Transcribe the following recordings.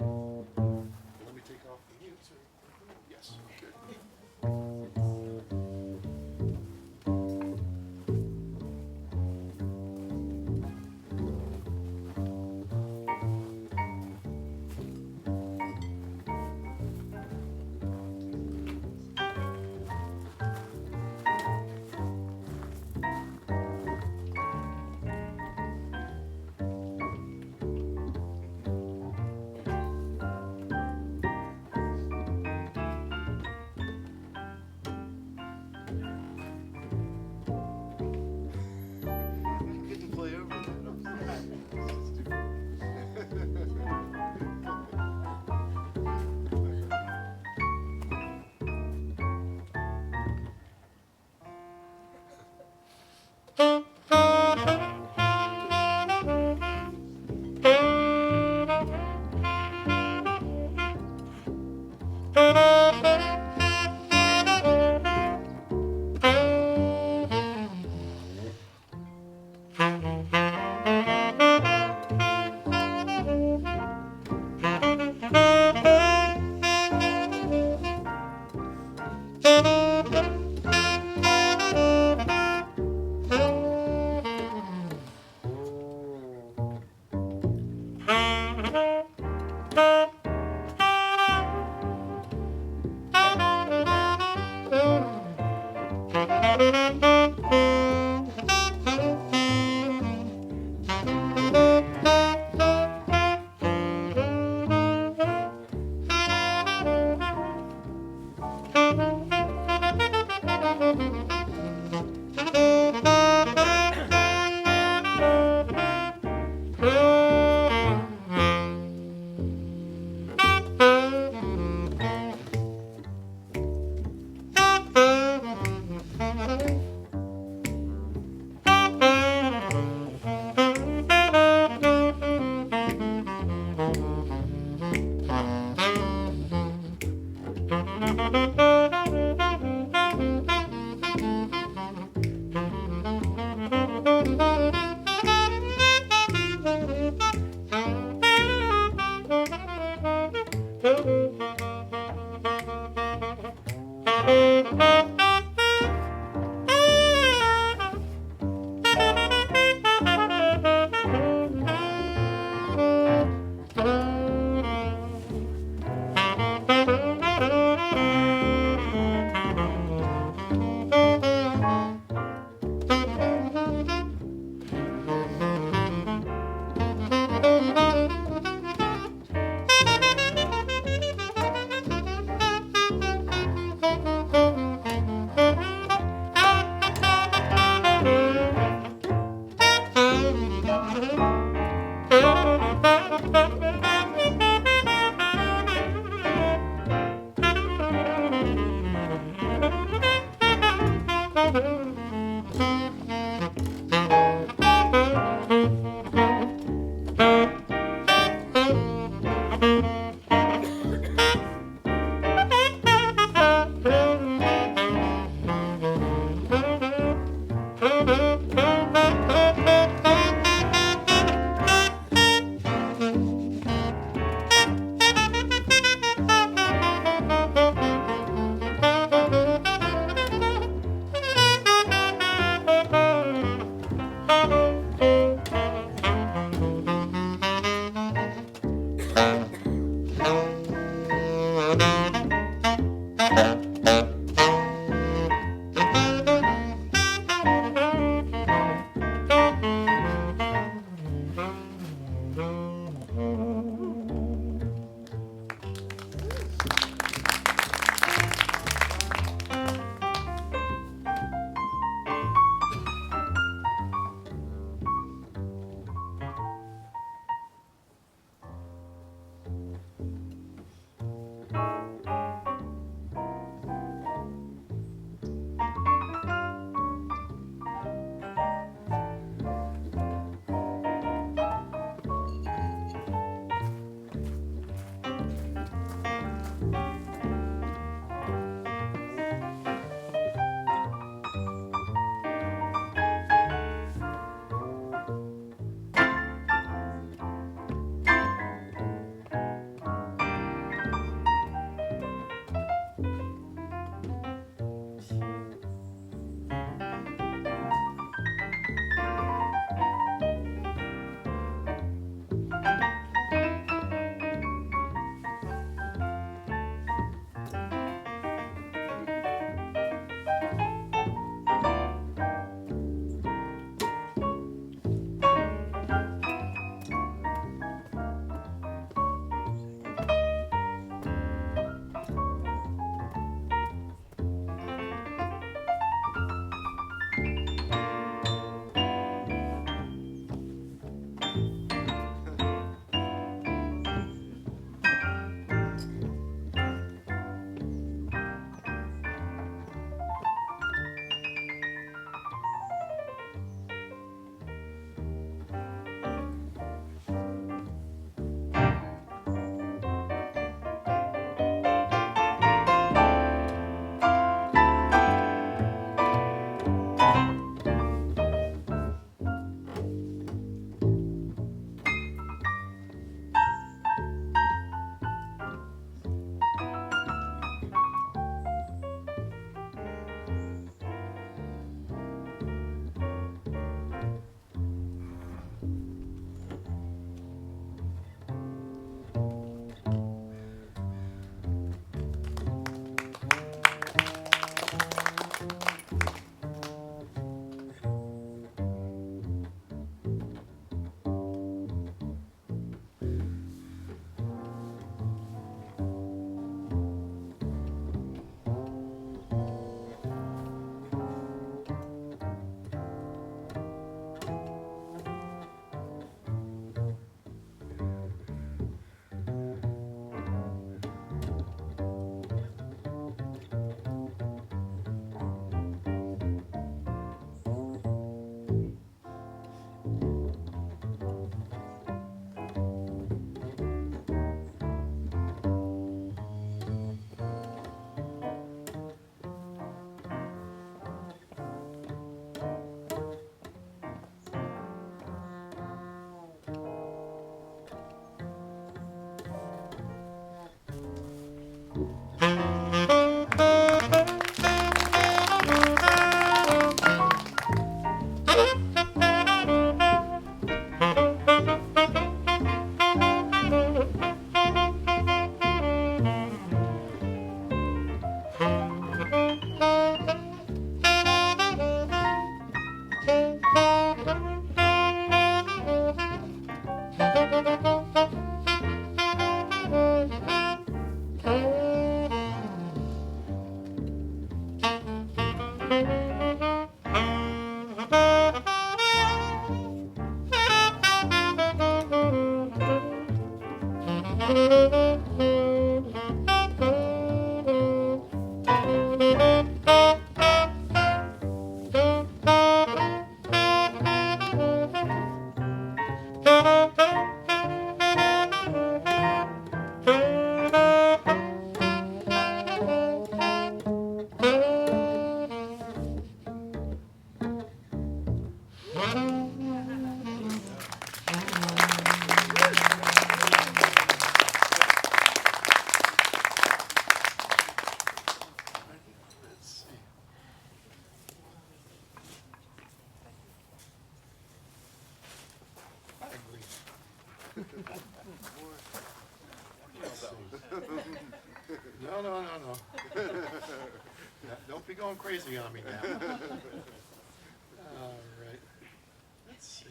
Let me take off the mute. Yes, good. No. Don't be going crazy on me now. All right. Let's see.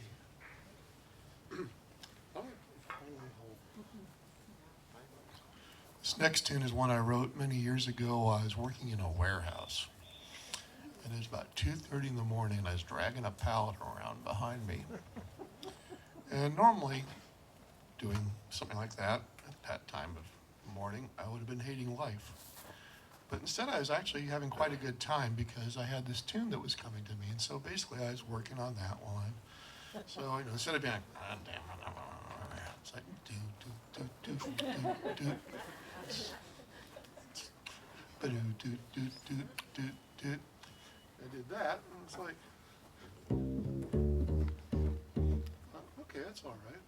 This next tune is one I wrote many years ago. I was working in a warehouse. And it was about 2:30 in the morning, and I was dragging a pallet around behind me. And normally, doing something like that at that time of morning, I would have been hating life. But instead, I was actually having quite a good time because I had this tune that was coming to me. And so basically, I was working on that one. So, instead of being like, ah, damn, it's like, do. I did that, and it's like, okay, that's all right.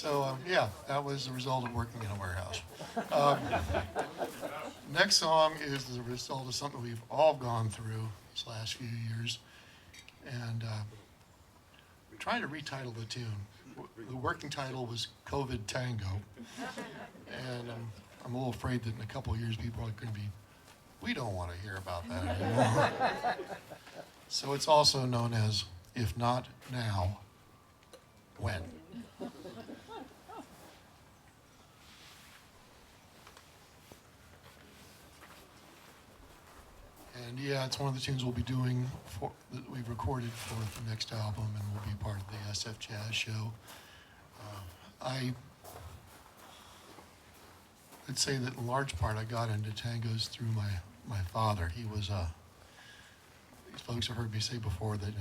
So, yeah, that was the result of working in a warehouse. Um, Next song is the result of something we've all gone through these last few years. And we're trying to retitle the tune. The working title was COVID Tango. And I'm a little afraid that in a couple of years people are going to be, we don't want to hear about that anymore. So it's also known as, if not now, when? And yeah, it's one of the tunes we'll be doing that we've recorded for the next album, and will be part of the SF Jazz show. I would say that in large part I got into tangos through my father. He was these folks have heard me say before that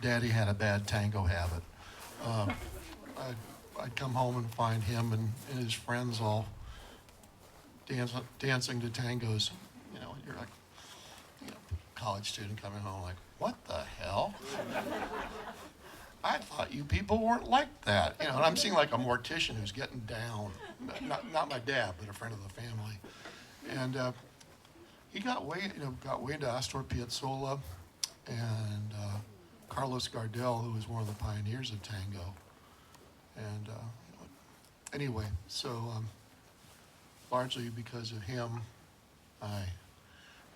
Daddy had a bad tango habit. I'd come home and find him and his friends all dancing to tangos. You're like, college student coming home like, what the hell? I thought you people weren't like that. And I'm seeing like a mortician who's getting down. Not my dad, but a friend of the family. And he got way into Astor Piazzolla and Carlos Gardel, who was one of the pioneers of tango. And anyway, so largely because of him,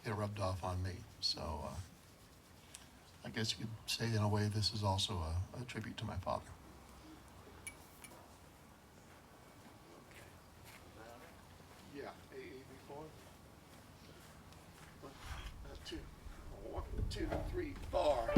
it rubbed off on me. So I guess you could say in a way this is also a tribute to my father. Yeah, A4. That's 2. 1, 2, 3, 4.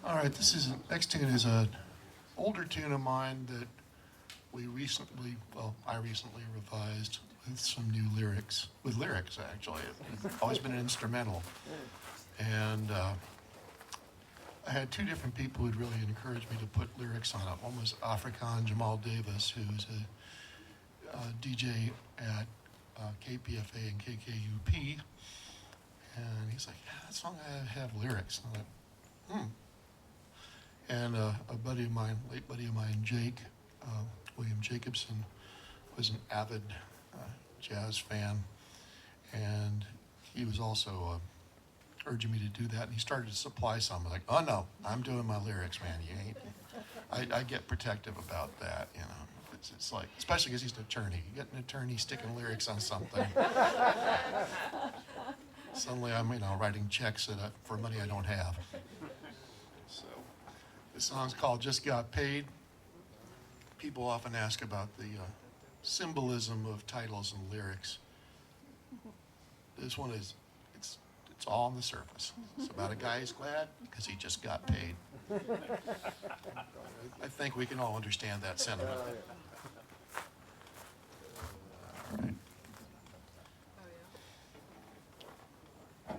All right, next tune is an older tune of mine that I recently revised with some new lyrics, actually. It's always been an instrumental. And I had two different people who'd really encouraged me to put lyrics on it. One was Afrikaan Jamal Davis, who's a DJ at KPFA and KKUP. And he's like, yeah, that song I have lyrics. And I'm like, And a buddy of mine, late buddy of mine, Jake, William Jacobson, was an avid jazz fan, and he was also urging me to do that, and he started to supply some. I'm like, oh no, I'm doing my lyrics, man. You ain't. I get protective about that, you know. It's like, especially because he's an attorney. You get an attorney sticking lyrics on something. Suddenly I'm, writing checks for money I don't have. So this song's called Just Got Paid. People often ask about the symbolism of titles and lyrics. This one is, it's all on the surface. It's about a guy who's glad because he just got paid. I think we can all understand that sentiment. All right. All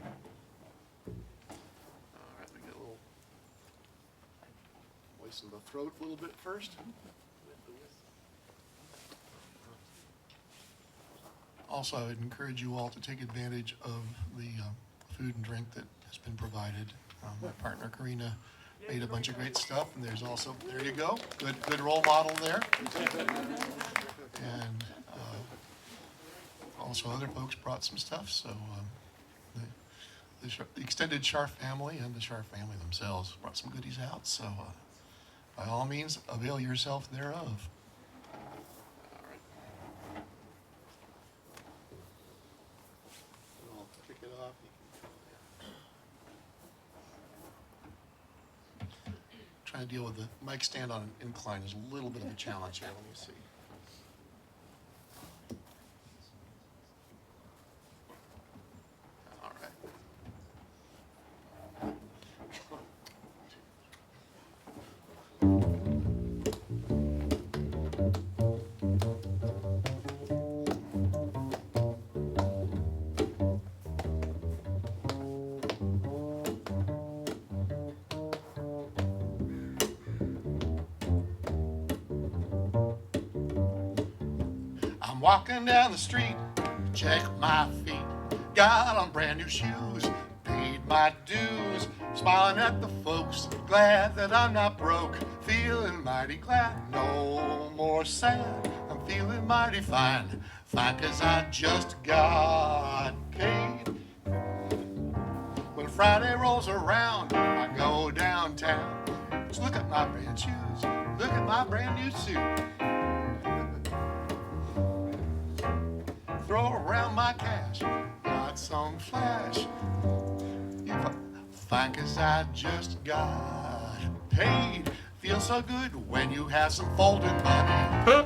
right, we get a little moisten the throat a little bit first. Also, I would encourage you all to take advantage of the food and drink that has been provided. My partner Karina made a bunch of great stuff, and there's also, there you go, good role model there. And also other folks brought some stuff, so the extended Scharf family and the Scharf family themselves brought some goodies out, so by all means, avail yourself thereof. Trying to deal with the mic stand on an incline is a little bit of a challenge here. Let me see. All right. Walking down the street, check my feet, got on brand new shoes, paid my dues, smiling at the folks, glad that I'm not broke, feeling mighty glad, no more sad, I'm feeling mighty fine, fine 'cause I just got paid. When Friday rolls around, I go downtown, just look at my brand shoes, look at my brand new suit. Throw around my cash, got some some flash. Fine, 'cause I just got paid. Feels so good when you have some folded money.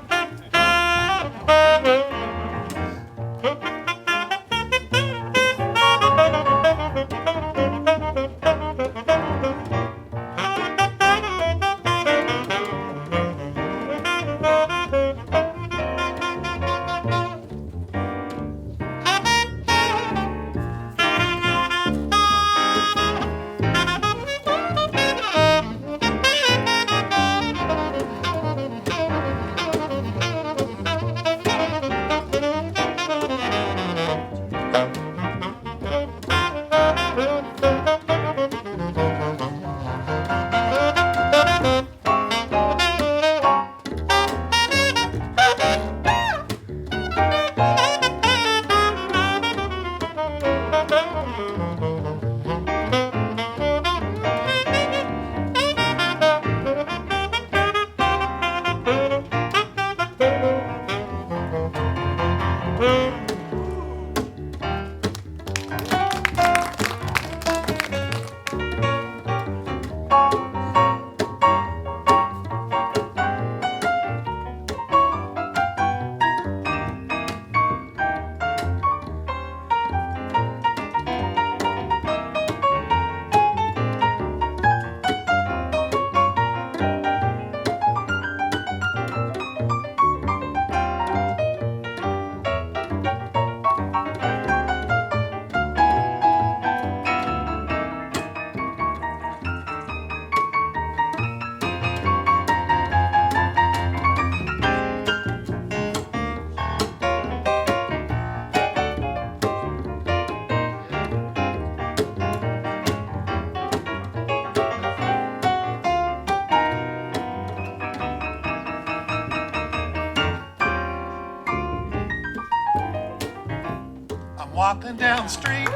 Walking down the street,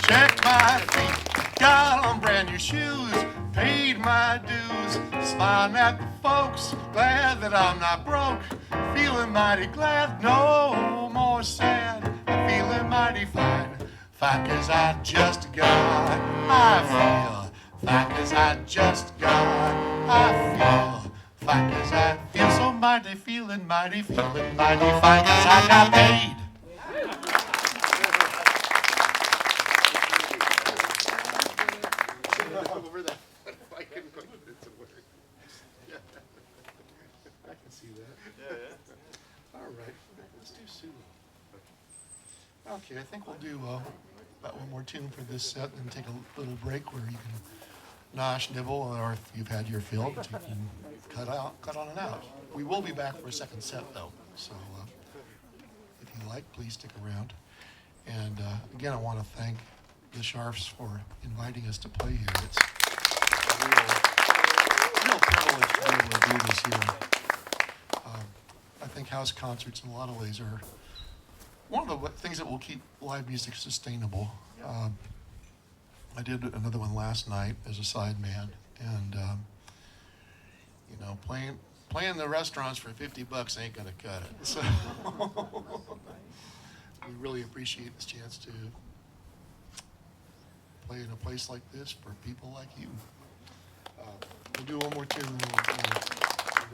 check my feet, got on brand new shoes, paid my dues, smiling at the folks, glad that I'm not broke, feeling mighty glad, no more sad, I'm feeling mighty fine, fine 'cause I just got, I feel, fine 'cause I just got, I feel, fine 'cause I feel so mighty, feeling mighty fine 'cause I got paid. Okay, I think we'll do about one more tune for this set and take a little break where you can nosh, nibble, or if you've had your fill, you can cut on and out. We will be back for a second set though, so if you like, please stick around. And again, I want to thank the Sharfs for inviting us to play here. It's a real privilege to be able to do this here. I think house concerts in a lot of ways are one of the things that will keep live music sustainable. I did another one last night as a sideman, and you know, playing the restaurants for $50 ain't gonna cut it. So we really appreciate this chance to play in a place like this for people like you. We'll do one more tune and we'll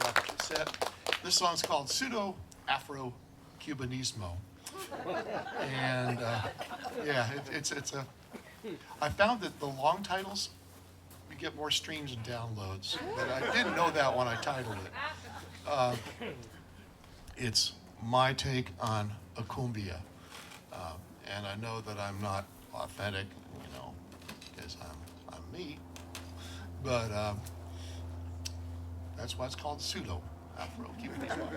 wrap up the set. This song's called Pseudo Afro Cubanismo. And yeah, it's a. I found that the long titles, we get more streams and downloads, but I didn't know that when I titled it. It's my take on a cumbia, and I know that I'm not authentic, you know, because I'm me, but that's why it's called Pseudo Afro Cubanismo.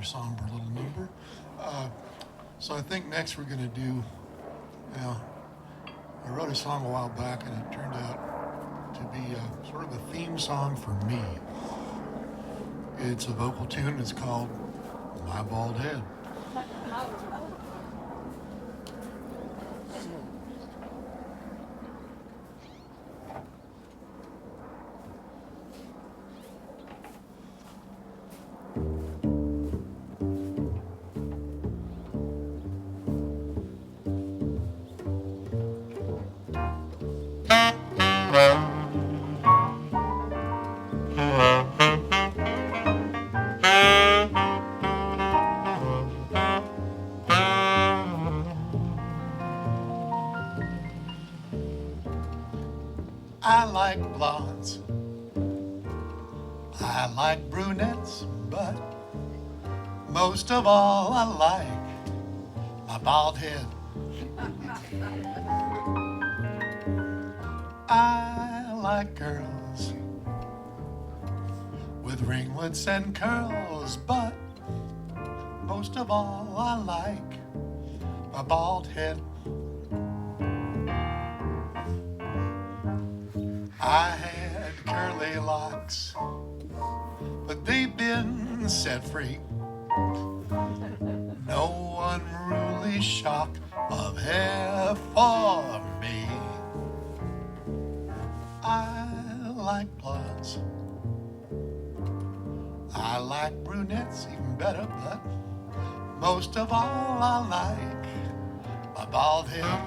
Somber little number. So I think next we're going to do, well, I wrote a song a while back and it turned out to be sort of a theme song for me. It's a vocal tune. It's called My Bald Head. I like brunettes, but most of all I like my bald head. I like girls with ringlets and curls, but most of all I like my bald head. I had curly locks, but they've been set free. No unruly shock of hair for me. I like blondes. I like brunettes even better, but most of all I like my bald head.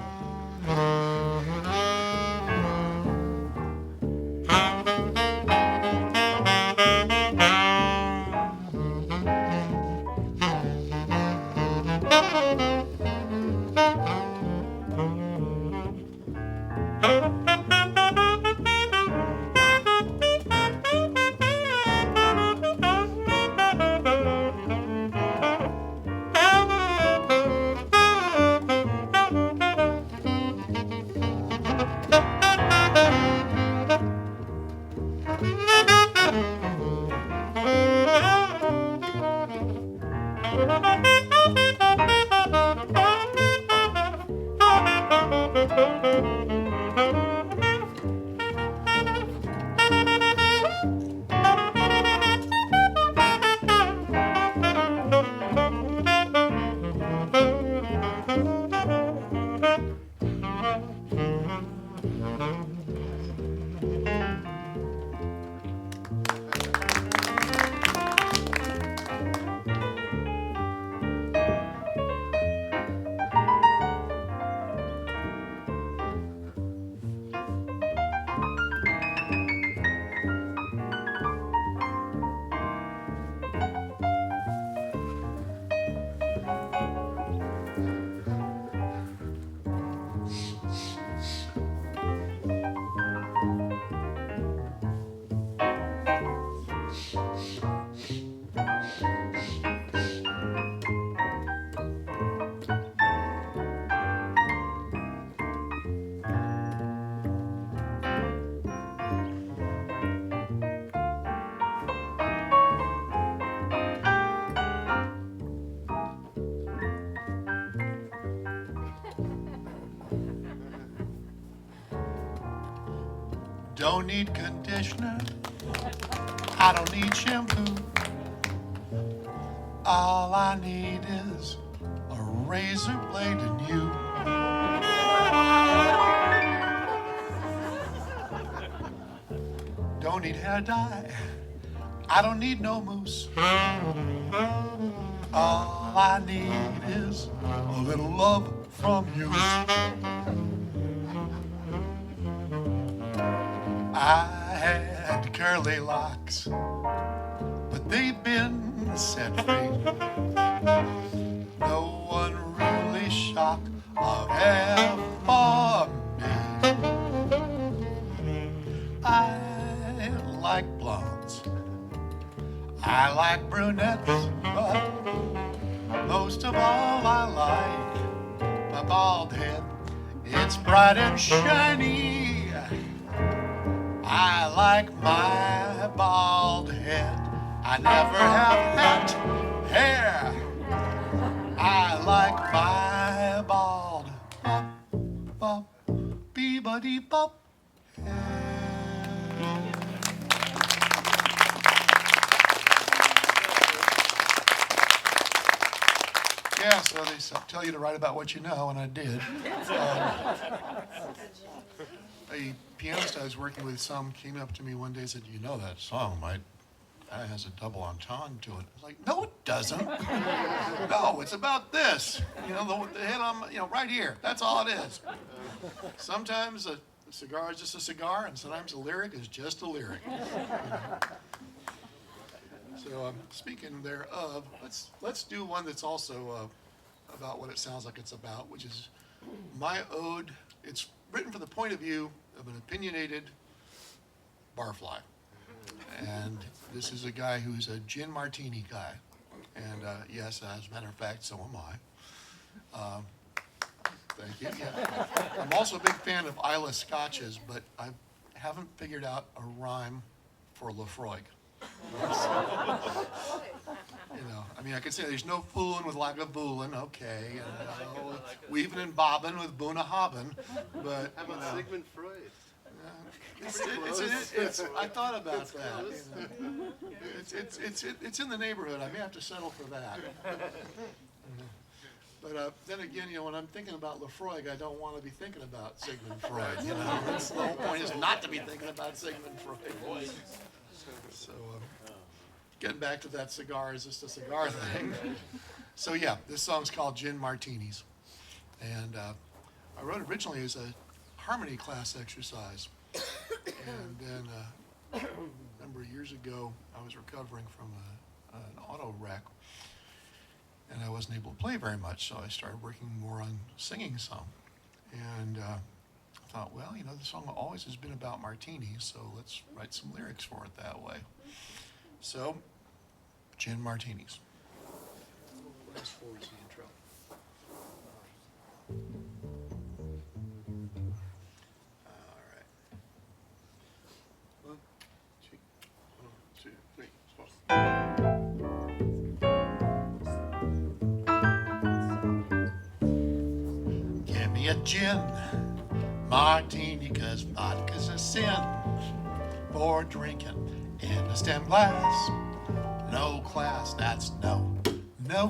Don't need conditioner, I don't need shampoo. All I need is a razor blade and you. Don't need hair dye, I don't need no mousse. All I need is a little love from you. I had curly locks, but they've been set free. No unruly shock of hair for me. I like blondes, I like brunettes, but most of all I like my bald head. It's bright and shiny. I like my bald head. I never have had hair. I like my bald bop, bee-buddy bop head. Yeah, so they tell you to write about what you know, and I did. A pianist I was working with came up to me one day and said, "You know that song, mate? That has a double entendre to it." I was like, "No, it doesn't. No, it's about this. You know, the hit on, right here. That's all it is." Sometimes a cigar is just a cigar, and sometimes a lyric is just a lyric. So speaking thereof, let's do one that's also about what it sounds like it's about, which is my ode. It's written from the point of view of an opinionated barfly. And This is a guy who's a gin martini guy. And yes, as a matter of fact, so am I. Thank you. Yeah. I'm also a big fan of Isla scotches, but I haven't figured out a rhyme for Lefroy. I mean, I could say there's no fooling with Lagavulin, okay, and weaving and bobbing with Boona Hobbin, but how about Sigmund Freud? I thought about that. It's in the neighborhood. I may have to settle for that. But then again, when I'm thinking about Lefroy, I don't want to be thinking about Sigmund Freud. That's the whole point, is not to be thinking about Sigmund Freud. So, getting back to that cigar, is just a cigar thing. So yeah, this song's called Gin Martinis. And I wrote it originally as a harmony class exercise. And then a number of years ago, I was recovering from an auto wreck. And I wasn't able to play very much, so I started working more on singing some. And I thought, well, the song always has been about martinis, so let's write some lyrics for it that way. So, Gin Martinis. Last four is the intro. All right. 1, 2, 3, 4. Give me a gin martini, 'cause vodka's a sin for drinking in a stem glass. No class, that's no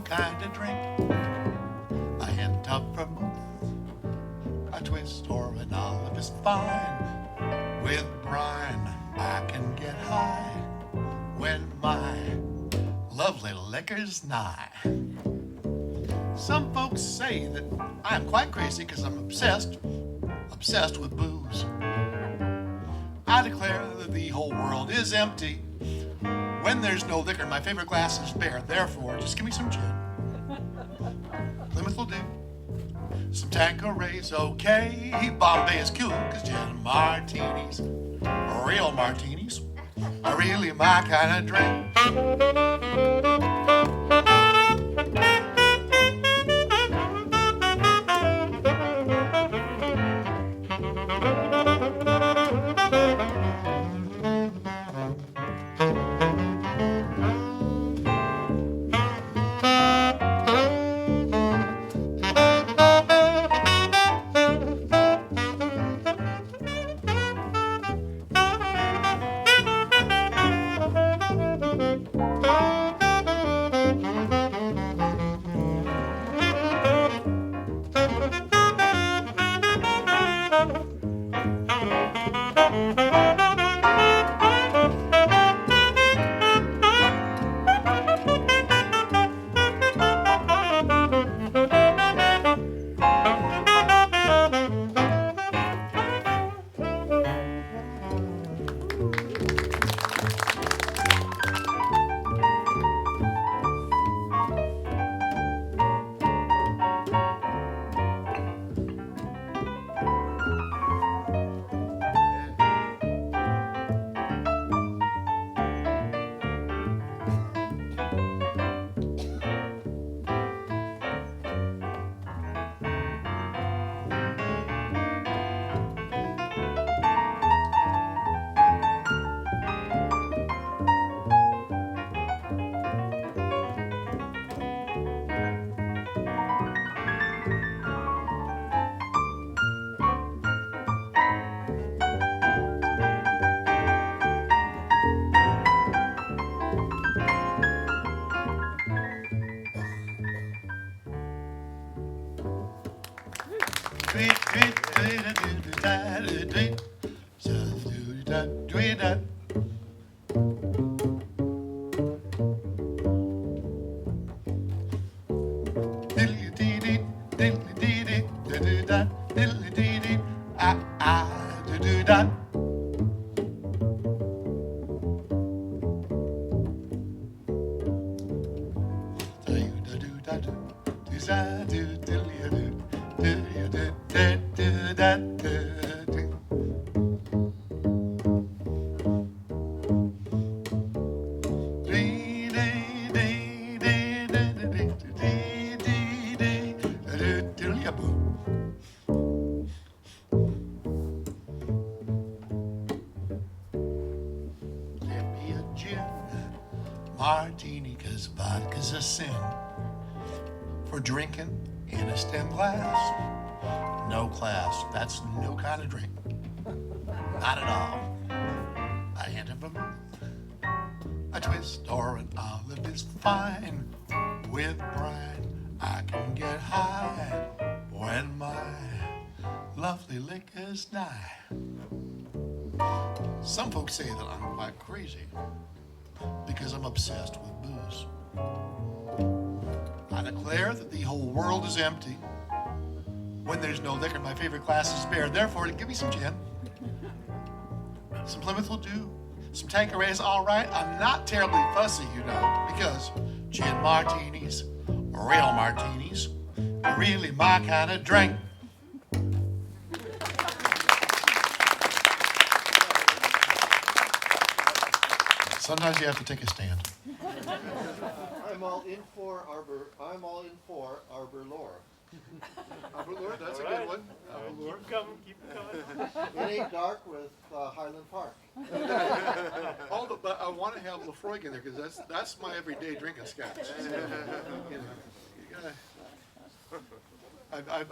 kind of drink. A hint of vermouth, a twist, or an olive is fine. With brine, I can get high when my lovely liquor's nigh. Some folks say that I'm quite crazy, 'cause I'm obsessed with booze. I declare that the whole world is empty when there's no liquor. My favorite glass is bare, therefore just give me some gin. Plymouth will do. Some Tanqueray's okay. Bombay is cool, 'cause gin martinis, real martinis, are really my kind of drink. martini, 'cause vodka's a sin. For drinking in a stem glass, no class, that's no kind of drink. Not at all. A hint of vermouth, a twist or an olive is fine. With brine, I can get high when my lovely liquor's nigh. Some folks say that I'm quite crazy because I'm obsessed with booze. I declare that the whole world is empty. When there's no liquor, my favorite glass is beer. Therefore, give me some gin. Some Plymouth will do. Some Tanqueray's all right. I'm not terribly fussy, you know, because gin martinis, real martinis, are really my kind of drink. Sometimes you have to take a stand. I'm all in for Arbor Lore. Arbor Lore, that's a good one. Arbor Lore. Keep coming. It ain't dark with Highland Park. But I want to have Lefroy in there because that's my everyday drinking scotch. You gotta,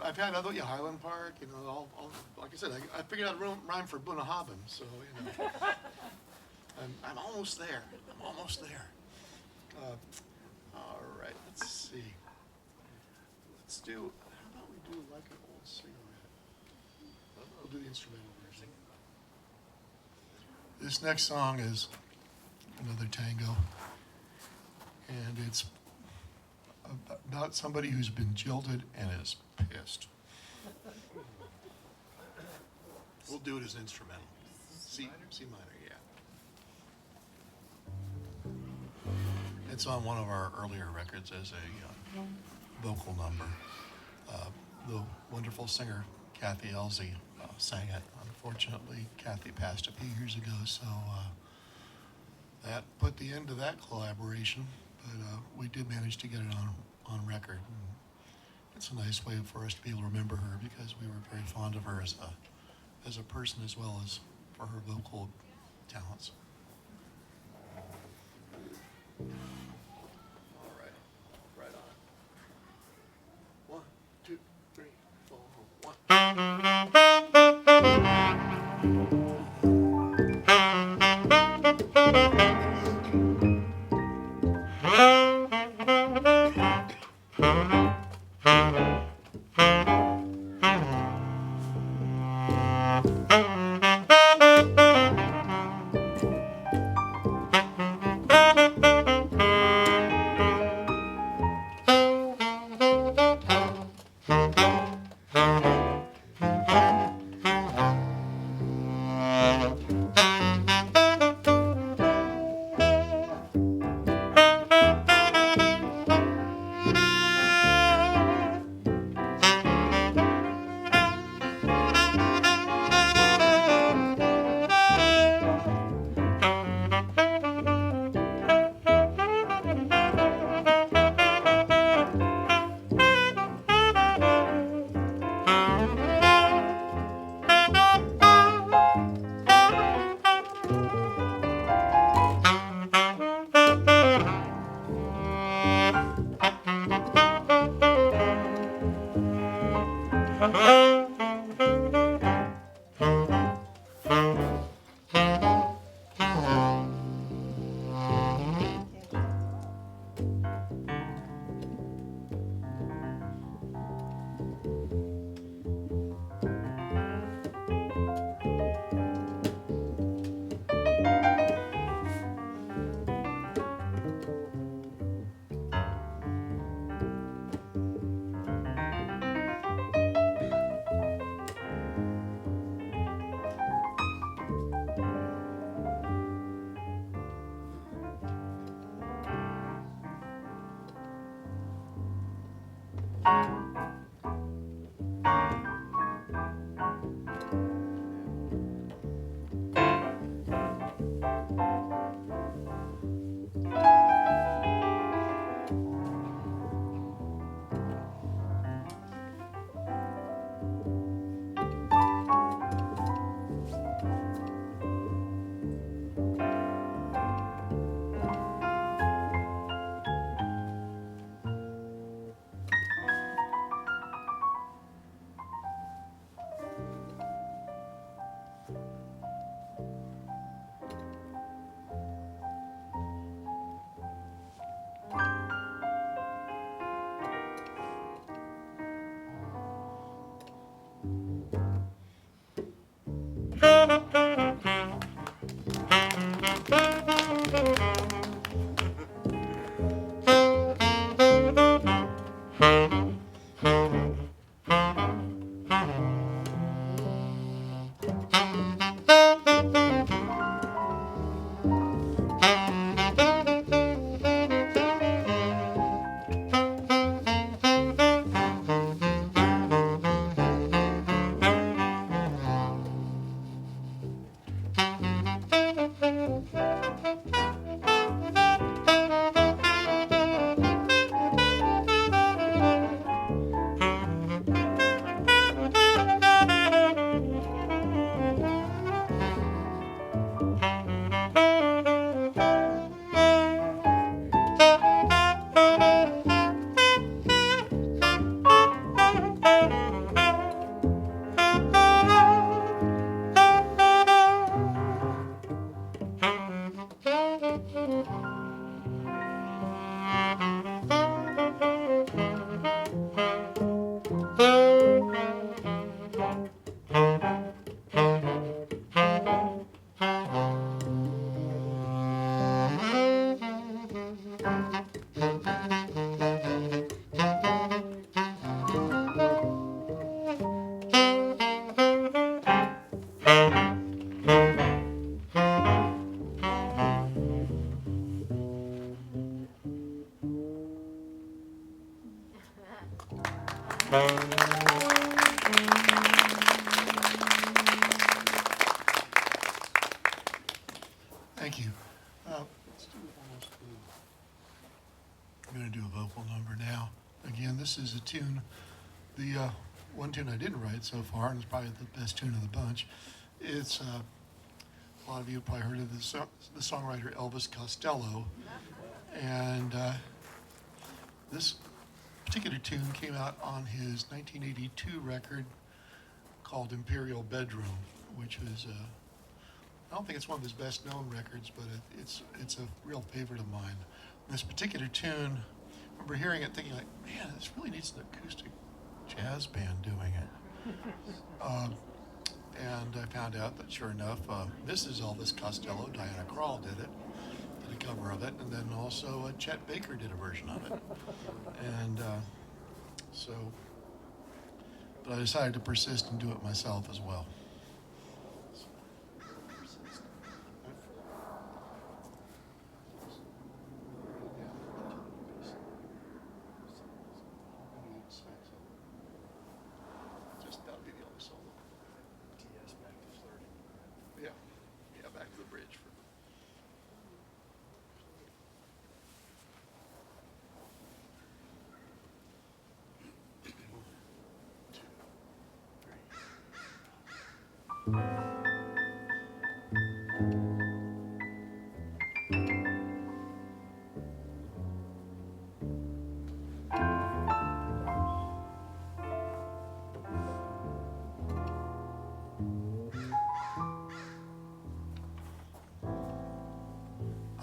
I've had other Highland Park. You know, all like I said, I figured out a rhyme for Bunnahabhain, so you know. I'm almost there. I'm almost there. All right, let's see. Let's do, how about we do Like an Old Cigarette? We'll do the instrumental version. This next song is another tango, and it's about somebody who's been jilted and is pissed. We'll do it as an instrumental. C minor, yeah. It's on one of our earlier records as a vocal number. The wonderful singer Kathy Elsie sang it. Unfortunately, Kathy passed a few years ago, so that put the end to that collaboration. But we did manage to get it on record. And it's a nice way for us to be able to remember her because we were very fond of her as a person as well as for her vocal talents. All right, right on. 1, 2, 3, 4, 1. Thank you. Let's do almost blue. I'm going to do a vocal number now. Again, this is a tune, the one tune I didn't write so far, and it's probably the best tune of the bunch. It's, a lot of you have probably heard of the songwriter Elvis Costello, and this particular tune came out on his 1982 record called Imperial Bedroom, which was, I don't think it's one of his best known records, but it's a real favorite of mine. This particular tune, I remember hearing it thinking like, man, this really needs an acoustic jazz band doing it. And I found out that sure enough, Mrs. Elvis Costello, Diana Krall, did a cover of it, and then also Chet Baker did a version of it. And but I decided to persist and do it myself as well.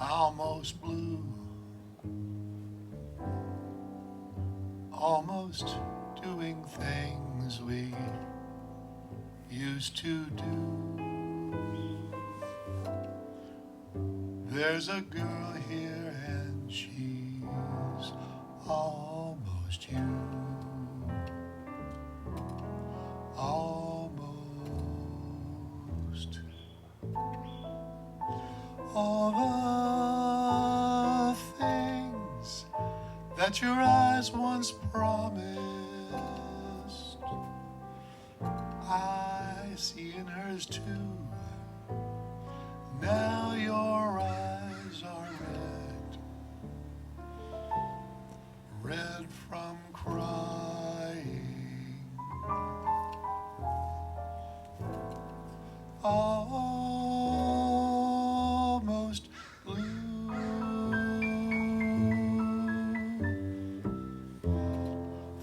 Almost blue, almost doing things we used to do. There's a girl here and she's almost you. Almost. All the things that your eyes once promised, I see in hers too. Now your eyes are red from crying. Almost blue.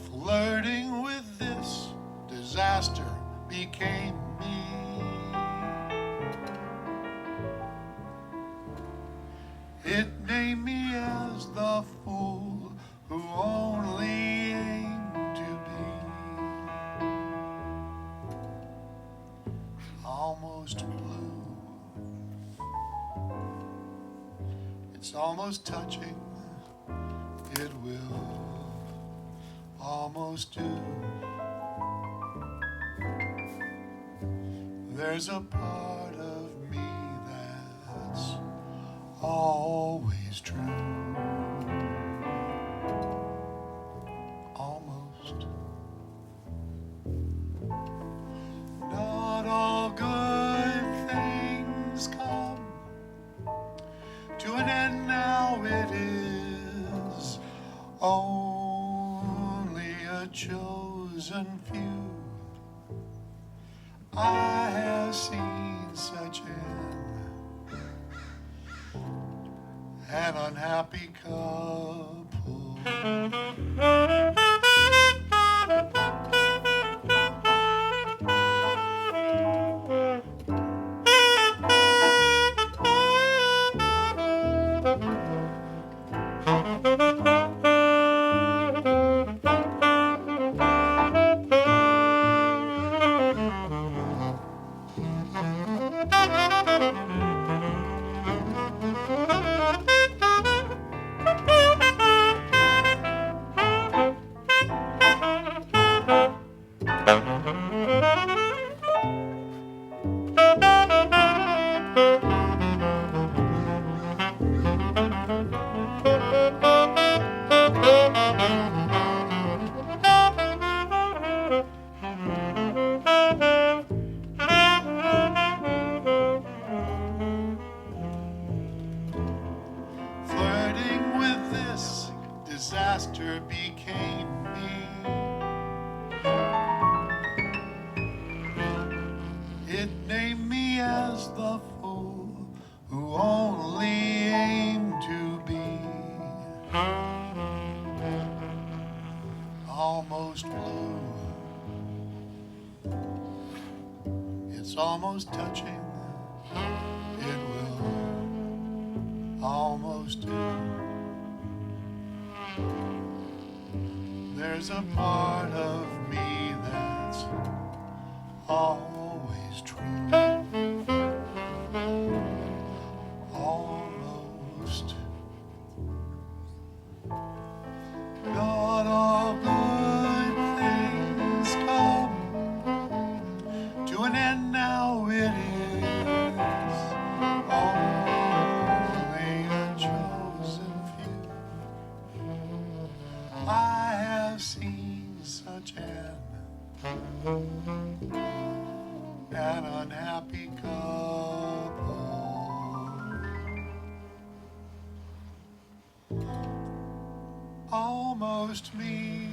Flirting with this disaster became me. It named me as the fool who only aimed to be almost blue. It's almost touching, it will almost do. There's a part of me that's always true. Almost. Not all good things come to an end, now it is only a chosen few. I have seen such an unhappy couple. master became me. It named me as the fool who only aimed to be almost blue. It's almost touching. It will almost do. There's a part of me that's always true. Almost. Not all good things come to an end now, it is only a chosen few. I have seen such an unhappy couple. Almost me,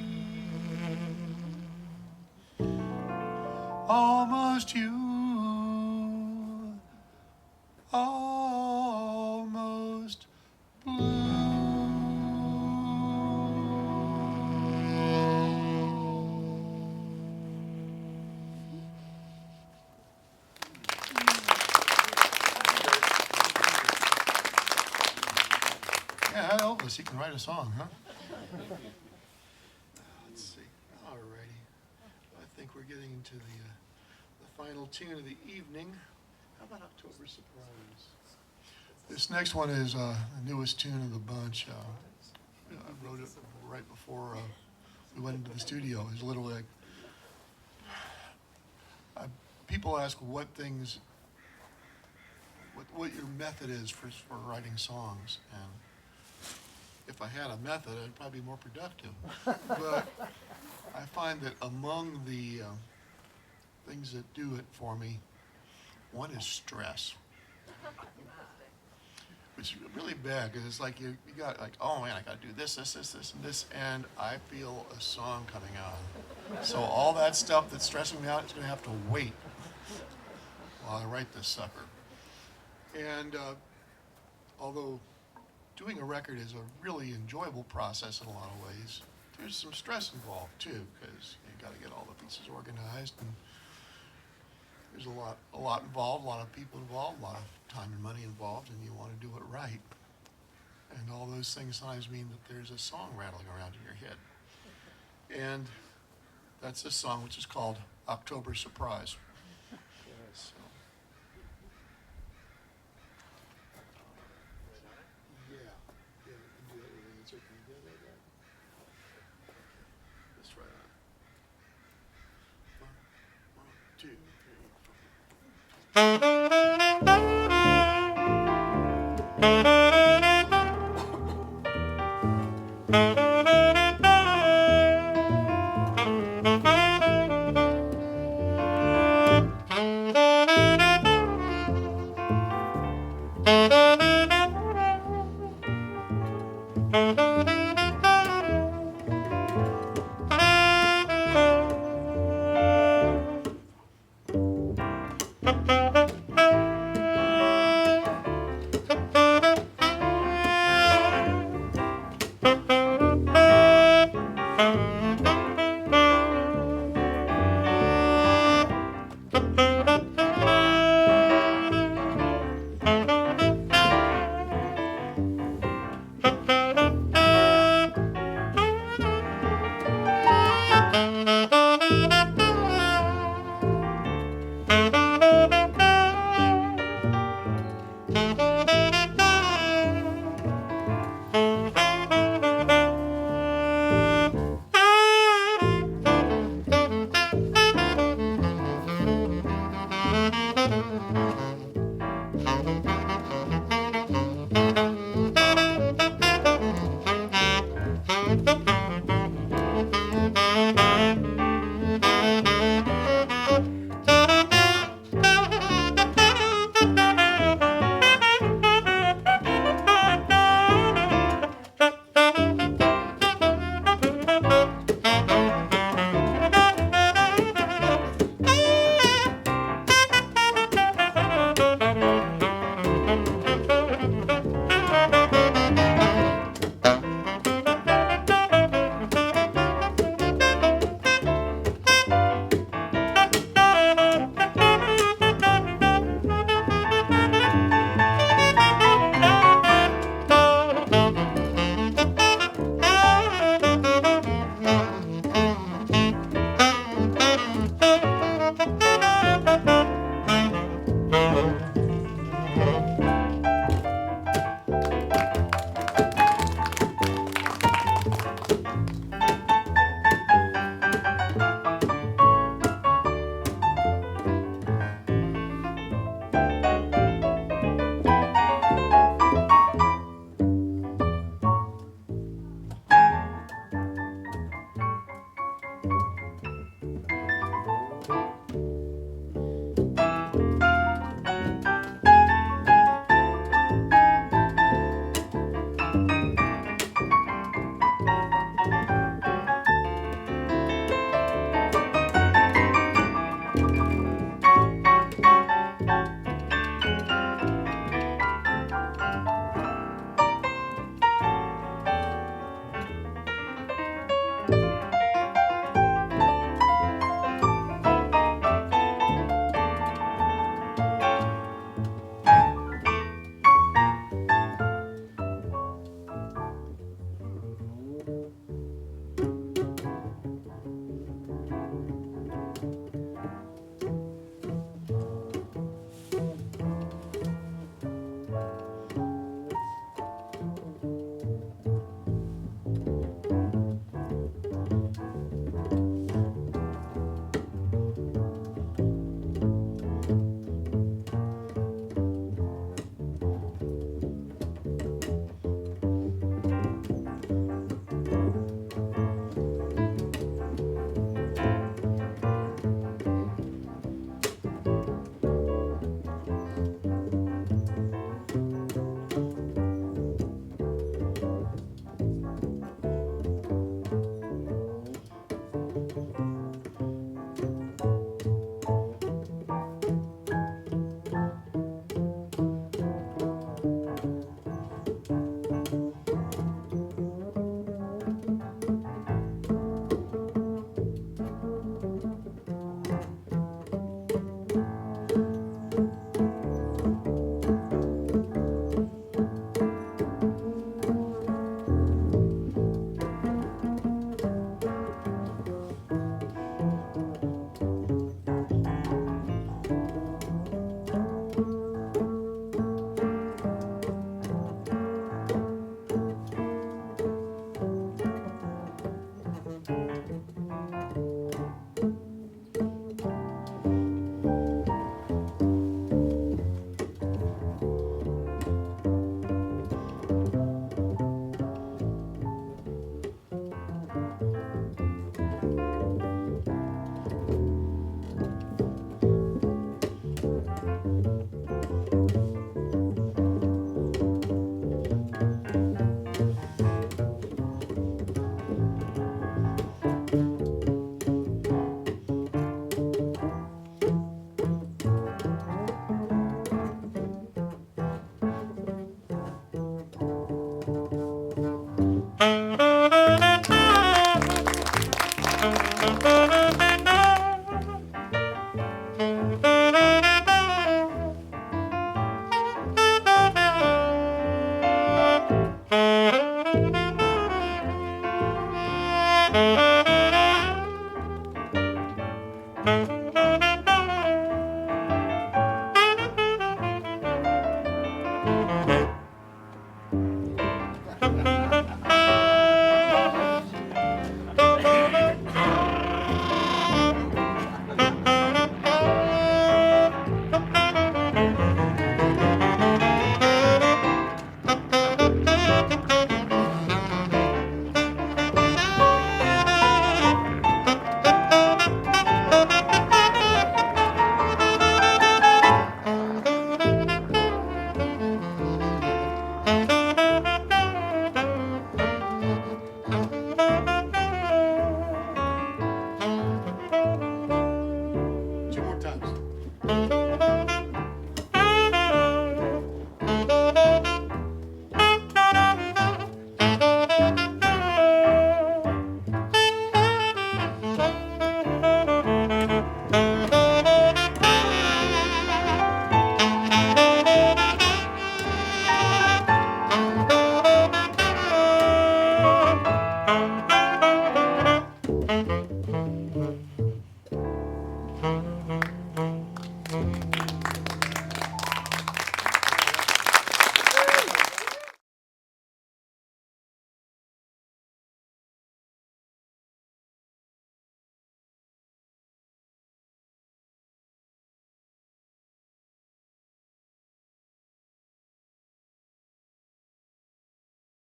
almost you, almost blue. Yeah, Elvis, he can write a song, huh? Let's see. All righty. I think we're getting into the final tune of the evening. How about October Surprise? This next one is the newest tune of the bunch. I wrote it right before we went into the studio. It's literally like, people ask what your method is for writing songs, and if I had a method, I'd probably be more productive. But I find that among the things that do it for me, one is stress. Which is really bad, because it's like you got like, oh man, I got to do this, and this, and I feel a song coming out. So all that stuff that's stressing me out is going to have to wait while I write this sucker. And although doing a record is a really enjoyable process in a lot of ways, there's some stress involved too, because you got to get all the pieces organized, and there's a lot involved, a lot of people involved, a lot of time and money involved, and you want to do it right. And all those things sometimes mean that there's a song rattling around in your head. And that's this song, which is called October Surprise. So. Yeah, we can do that with answer. Can you do that like that? Let's try that. 1, 2, 3.